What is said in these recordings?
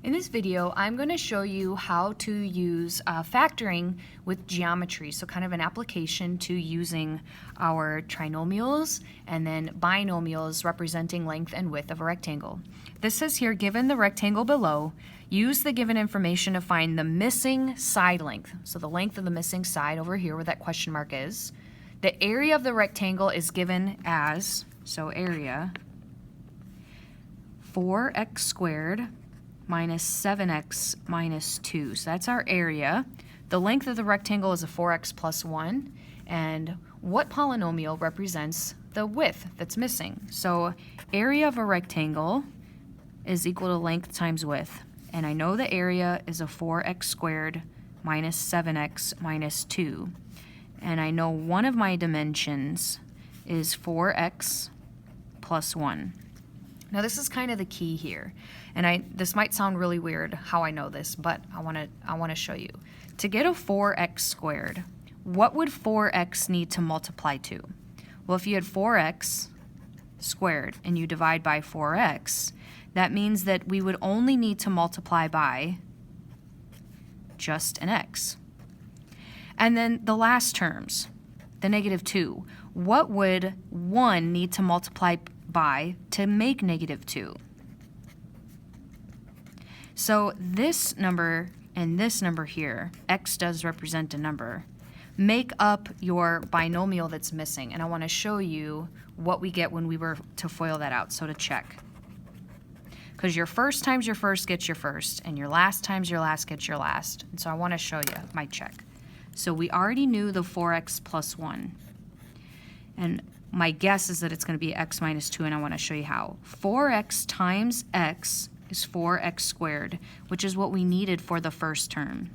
In this video, I'm going to show you how to use factoring with geometry, so kind of an application to using our trinomials and then binomials representing length and width of a rectangle. This says here, given the rectangle below, use the given information to find the missing side length. So the length of the missing side over here where that question mark is. The area of the rectangle is given as, so area, 4x squared minus 7x minus 2. So that's our area. The length of the rectangle is a 4x plus 1. And what polynomial represents the width that's missing? So area of a rectangle is equal to length times width. And I know the area is a 4x squared minus 7x minus 2. And I know one of my dimensions is 4x plus 1. Now this is kind of the key here, and this might sound really weird how I know this, but I want to show you. To get a 4x squared, what would 4x need to multiply to? Well, if you had 4x squared and you divide by 4x, that means that we would only need to multiply by just an x. And then the last terms, the negative 2, what would 1 need to multiply by to make negative 2? So this number and this number here, x does represent a number, make up your binomial that's missing. And I want to show you what we get when we were to FOIL that out, so to check. Because your first times your first gets your first, and your last times your last gets your last. And so I want to show you my check. So we already knew the 4x plus 1. And my guess is that it's going to be x minus 2, and I want to show you how. 4x times x is 4x squared, which is what we needed for the first term.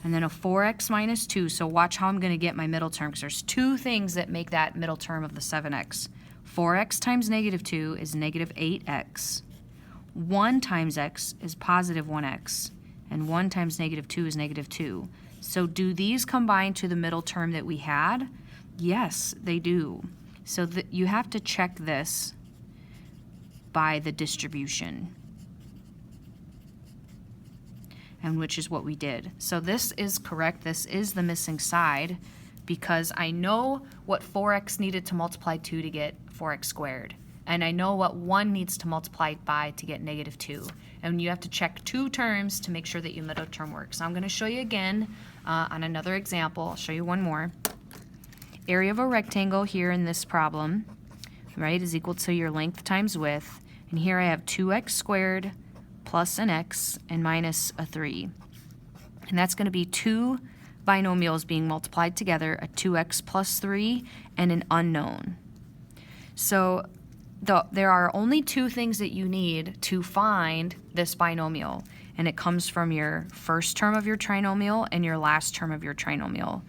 And then a 4x minus 2, so watch how I'm going to get my middle term, because there's two things that make that middle term of the 7x. 4x times negative 2 is negative 8x. 1 times x is positive 1x, and 1 times negative 2 is negative 2. So do these combine to the middle term that we had? Yes, they do. So you have to check this by the distribution, and which is what we did. So this is correct. This is the missing side because I know what 4x needed to multiply 2 to get 4x squared. And I know what 1 needs to multiply by to get negative 2. And you have to check two terms to make sure that your middle term works. So I'm going to show you again on another example. I'll show you one more. Area of a rectangle here in this problem, right, is equal to your length times width. And here I have 2x squared plus an x and minus a 3. And that's going to be two binomials being multiplied together, a 2x plus 3 and an unknown. So there are only two things that you need to find this binomial, and it comes from your first term of your trinomial and your last term of your trinomial.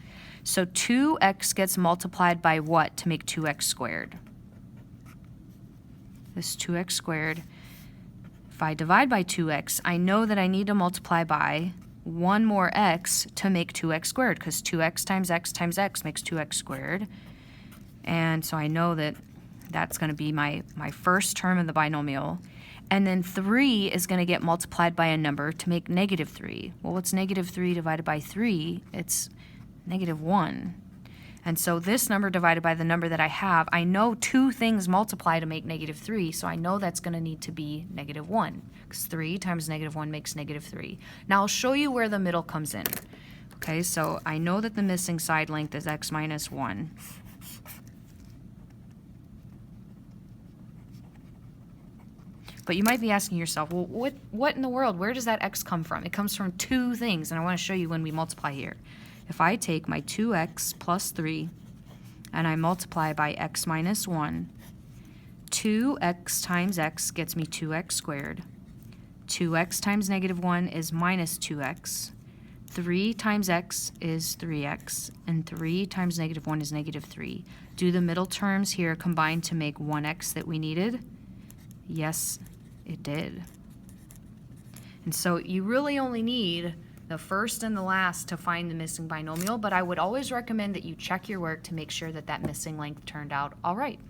So 2x gets multiplied by what to make 2x squared? This 2x squared. If I divide by 2x, I know that I need to multiply by one more x to make 2x squared, because 2x times x makes 2x squared. And so I know that that's going to be my first term of the binomial. And then 3 is going to get multiplied by a number to make negative 3. Well, what's negative 3 divided by 3? It's negative 1. And so this number divided by the number that I have, I know two things multiply to make negative 3, so I know that's going to need to be negative 1, because 3 times negative 1 makes negative 3. Now I'll show you where the middle comes in. Okay, so I know that the missing side length is x minus 1. But you might be asking yourself, well, what in the world? Where does that x come from? It comes from two things, and I want to show you when we multiply here. If I take my 2x plus 3 and I multiply by x minus 1, 2x times x gets me 2x squared. 2x times negative 1 is minus 2x. 3 times x is 3x, and 3 times negative 1 is negative 3. Do the middle terms here combine to make 1x that we needed? Yes, it did. And so you really only need the first and the last to find the missing binomial, but I would always recommend that you check your work to make sure that that missing length turned out all right.